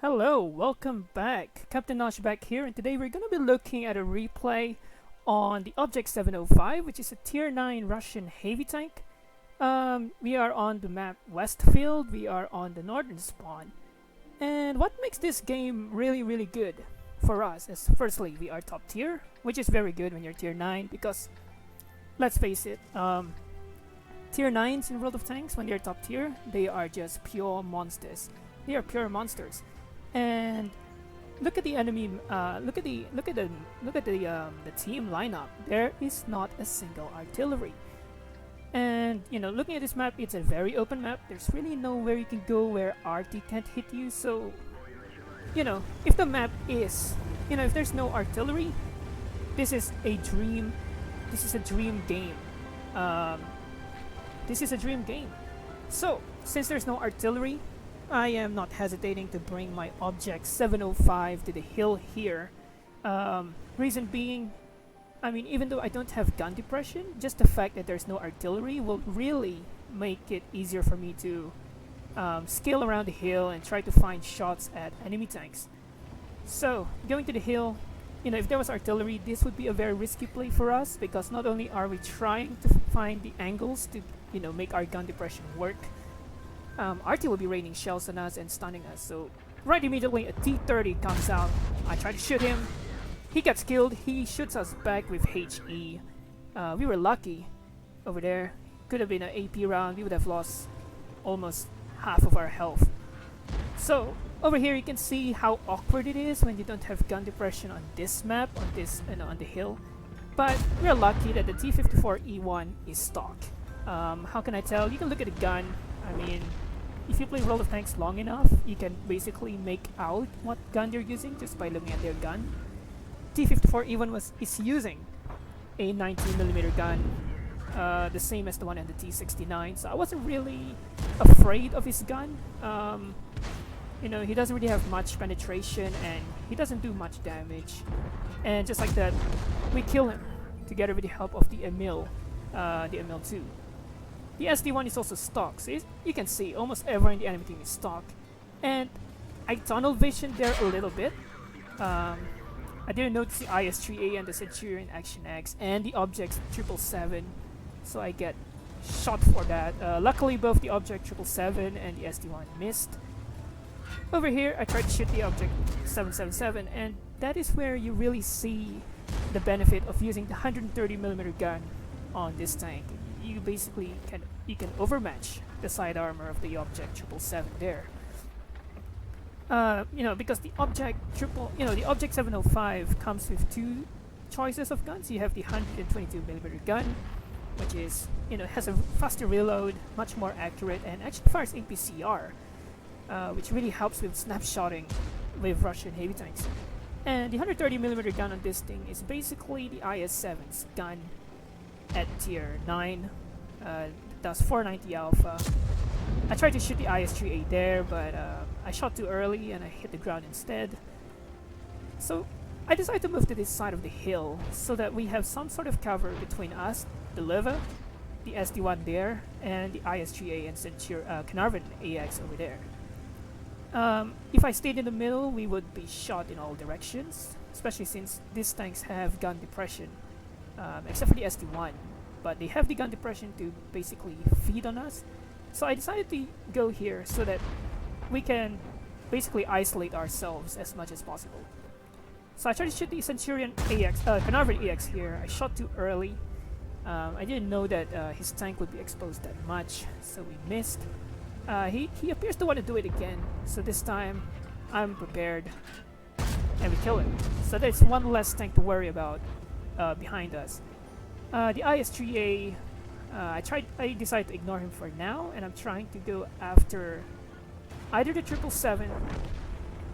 Hello, welcome back. Captain Nosh back here, and today we're going to be looking at a replay on the Object 705, which is a Tier 9 Russian heavy tank. We are on the map Westfield, we are on the northern spawn. And what makes this game really good for us is, firstly, we are top tier, which is very good when you're Tier 9 because, let's face it, Tier 9s in World of Tanks, when they're top tier, they are just pure monsters. They are pure monsters. And look at the enemy. Look at the team lineup. There is not a single artillery. And looking at this map, it's a very open map. There's really nowhere you can go where RT can't hit you. So, if the map is, if there's no artillery, this is a dream. This is a dream game. This is a dream game. So, since there's no artillery, I am not hesitating to bring my Object 705 to the hill here. Reason being, even though I don't have gun depression, just the fact that there's no artillery will really make it easier for me to scale around the hill and try to find shots at enemy tanks. So, going to the hill, if there was artillery, this would be a very risky play for us because not only are we trying to find the angles to, make our gun depression work, RT will be raining shells on us and stunning us. So right immediately a T-30 comes out. I try to shoot him. He gets killed. He shoots us back with HE. We were lucky over there. Could have been an AP round. We would have lost almost half of our health. So over here you can see how awkward it is when you don't have gun depression on this map, on the hill. But we're lucky that the T-54E1 is stock. How can I tell? You can look at the gun. If you play World of Tanks long enough, you can basically make out what gun they're using just by looking at their gun. T-54E1 is using a 19mm gun, the same as the one on the T-69, so I wasn't really afraid of his gun. He doesn't really have much penetration and he doesn't do much damage. And just like that, we kill him together with the help of the Emil 2. The SD1 is also stock, so you can see almost everyone in the enemy team is stock. And I tunnel vision there a little bit. I didn't notice the IS-3A and the Centurion Action X and the Object 777, so I get shot for that. Luckily both the Object 777 and the SD1 missed. Over here I tried to shoot the Object 777, and that is where you really see the benefit of using the 130mm gun on this tank. You basically can overmatch the side armor of the Object 777 there. Because the the Object 705 comes with two choices of guns. You have the 122mm gun, which is has a faster reload, much more accurate, and actually fires APCR, which really helps with snapshotting with Russian heavy tanks. And the 130mm gun on this thing is basically the IS-7's gun at tier 9. Does 490 alpha. I tried to shoot the IS-3A there, but I shot too early and I hit the ground instead. So I decided to move to this side of the hill so that we have some sort of cover between us, the Leva, the SD1 there, and the IS-3A and Carnarvon AX over there. If I stayed in the middle, we would be shot in all directions, especially since these tanks have gun depression, except for the SD1. But they have the gun depression to basically feed on us. So I decided to go here so that we can basically isolate ourselves as much as possible. So I tried to shoot the Centurion AX, Carnarvon AX here. I shot too early. I didn't know that his tank would be exposed that much, so we missed. He appears to want to do it again, so this time I'm prepared and we kill him. So there's one less tank to worry about behind us. The IS-3A, I decided to ignore him for now, and I'm trying to go after either the 777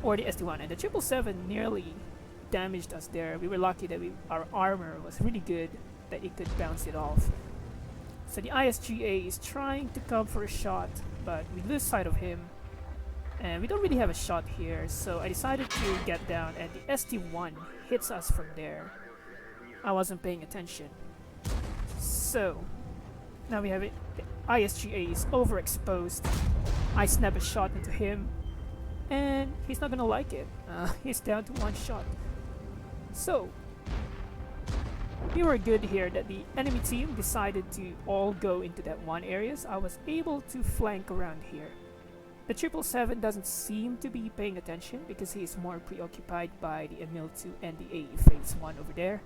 or the SD1. And the 777 nearly damaged us there. We were lucky that our armor was really good that it could bounce it off. So the IS-3A is trying to come for a shot, but we lose sight of him. And we don't really have a shot here, so I decided to get down, and the SD1 hits us from there. I wasn't paying attention. So now we have it. The IS-3A is overexposed. I snap a shot into him. and he's not gonna like it. He's down to one shot. So we were good here that the enemy team decided to all go into that one area, so I was able to flank around here. The 777 doesn't seem to be paying attention because he is more preoccupied by the Emil-2 and the AE Phase 1 over there.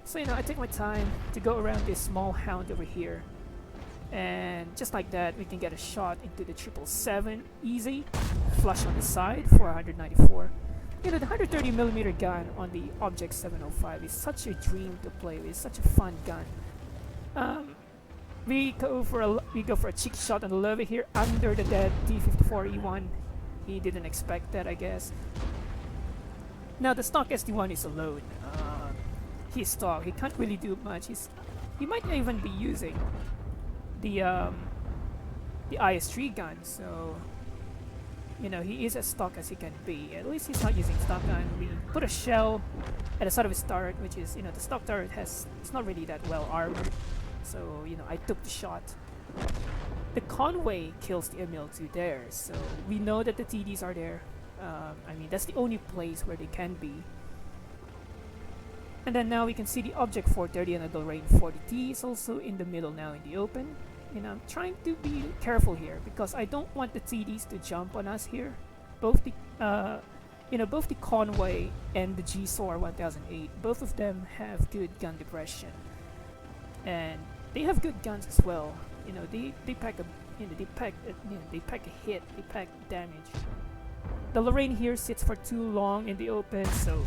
So I take my time to go around this small hound over here, and just like that we can get a shot into the 777 easy, flush on the side for 194. The 130mm gun on the Object 705 is such a dream to play with, such a fun gun. We go for a cheeky shot on the lever here under the dead T-54E1. He didn't expect that, I guess. Now the stock SD1 is alone. He's stock. He can't really do much. He might even be using the IS-3 gun. So he is as stock as he can be. At least he's not using stock gun. We put a shell at the side of his turret, which is the stock turret it's not really that well armored. So I took the shot. The Conway kills the Emil-2 there, so we know that the TDs are there. I mean, that's the only place where they can be. And then now we can see the Object 430 and the Lorraine 40T is also in the middle now in the open. I'm trying to be careful here because I don't want the TDs to jump on us here. Both the Conway and the GSOR 1008, both of them have good gun depression, and they have good guns as well. They pack a hit, they pack damage. The Lorraine here sits for too long in the open, so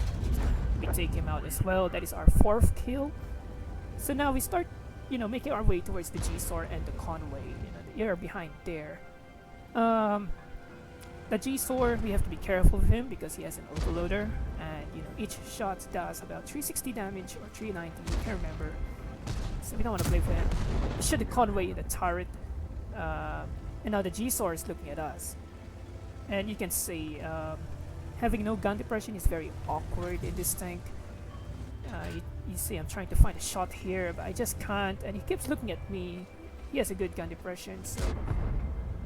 we take him out as well. That is our 4th kill. So now we start making our way towards the GSOR and the Conway. They are behind there. The GSOR, we have to be careful of him because he has an autoloader, and each shot does about 360 damage or 390, you can't remember. So we don't want to play for him. We shoot the Conway in the turret, and now the GSOR is looking at us. And you can see having no gun depression is very awkward in this tank. You see I'm trying to find a shot here, but I just can't, and he keeps looking at me. He has a good gun depression, so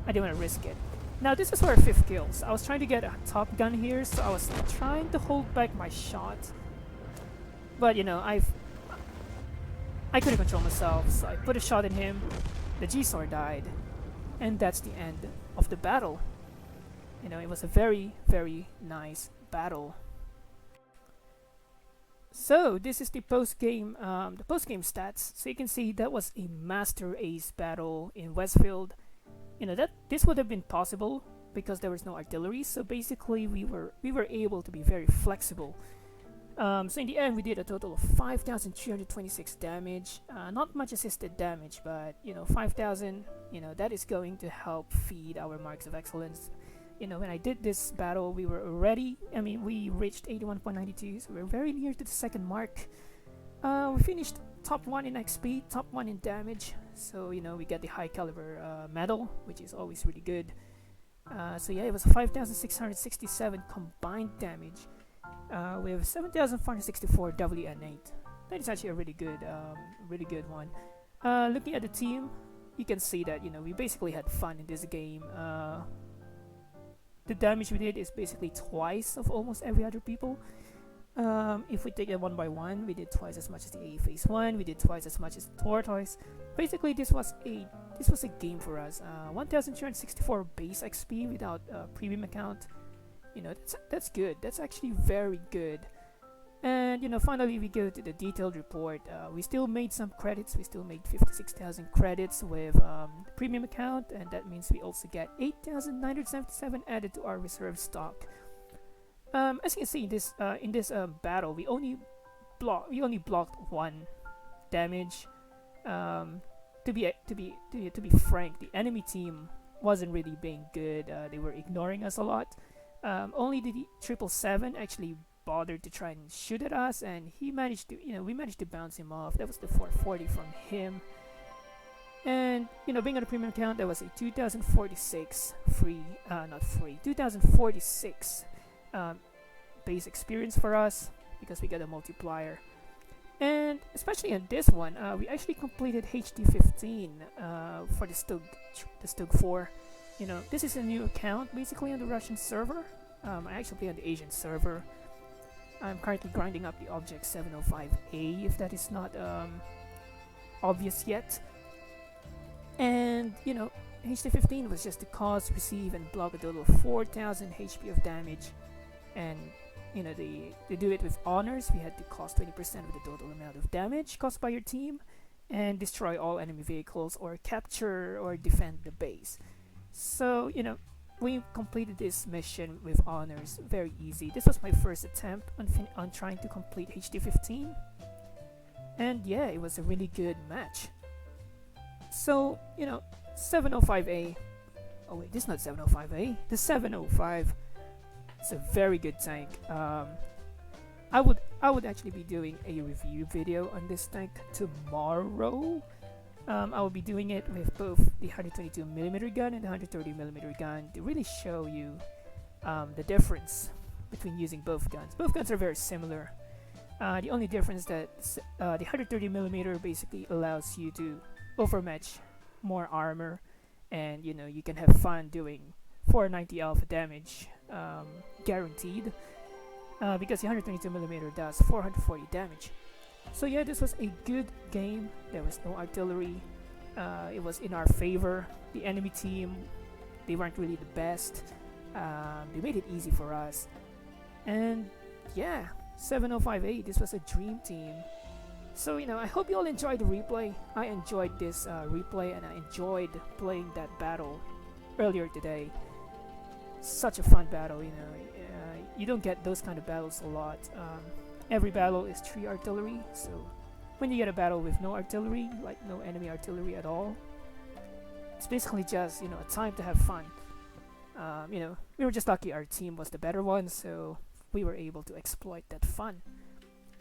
I didn't want to risk it. Now this is our 5th kill. So I was trying to get a top gun here, so I was trying to hold back my shot. But I couldn't control myself, so I put a shot in him. The GSOR died, and that's the end of the battle. It was a very, very nice battle. So this is the post-game stats. So you can see that was a master ace battle in Westfield. This would have been possible because there was no artillery. So basically, we were able to be very flexible. So in the end, we did a total of 5,326 damage. Not much assisted damage, but 5,000. That is going to help feed our marks of excellence. When I did this battle, we reached 81.92, so we're very near to the 2nd mark. We finished top 1 in XP, top 1 in damage, so we get the high caliber medal, which is always really good. So yeah, it was 5,667 combined damage. We have 7,464 WN8. That is actually a really good one. Looking at the team, you can see that we basically had fun in this game. The damage we did is basically twice of almost every other people. If we take it one by one, we did twice as much as the AE Phase 1, we did twice as much as the Tortoise. Basically, this was a game for us. 1,364 base XP without a premium account. That's good. That's actually very good. And finally we go to the detailed report. We still made some credits. We still made 56,000 credits with the premium account, and that means we also get 8,977 added to our reserve stock. As you can see in this battle, we only blocked 1 damage. To be frank, the enemy team wasn't really being good. They were ignoring us a lot. Only the 777 actually bothered to try and shoot at us, and we managed to bounce him off. That was the 440 from him. And being on a premium account, that was a 2046 2046 base experience for us because we got a multiplier. And especially in this one, we actually completed HD 15 for the Stug 4. This is a new account basically on the Russian server. I actually play on the Asian server. I'm currently grinding up the object 705A, if that is not obvious yet. And you know, HD15 was just to cause, receive, and block a total of 4,000 HP of damage. And you know, they do it with honors. We had to cause 20% of the total amount of damage caused by your team, and destroy all enemy vehicles, or capture or defend the base. So you know, we completed this mission with honors. Very easy. This was my first attempt on trying to complete HD15, and yeah, it was a really good match. So you know, 705A. Oh wait, this is not 705A. The 705. It's a very good tank. I would actually be doing a review video on this tank tomorrow. I will be doing it with both the 122mm gun and the 130mm gun to really show you the difference between using both guns. Both guns are very similar. The only difference that the 130mm basically allows you to overmatch more armor, and you know, you can have fun doing 490 alpha damage guaranteed, because the 122mm does 440 damage. So yeah, this was a good game. There was no artillery. It was in our favor. The enemy team, they weren't really the best. They made it easy for us. And yeah, 705A, this was a dream team. So you know, I hope you all enjoyed the replay. I enjoyed this replay, and I enjoyed playing that battle earlier today. Such a fun battle, you know. You don't get those kind of battles a lot. Every battle is 3 artillery, so when you get a battle with no artillery, like no enemy artillery at all, it's basically just, you know, a time to have fun. You know, we were just lucky our team was the better one, so we were able to exploit that fun.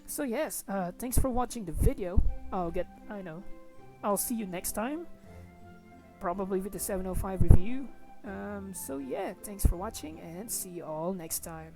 So yes, thanks for watching the video. I'll see you next time, probably with the 705 review. So yeah, thanks for watching, and see you all next time.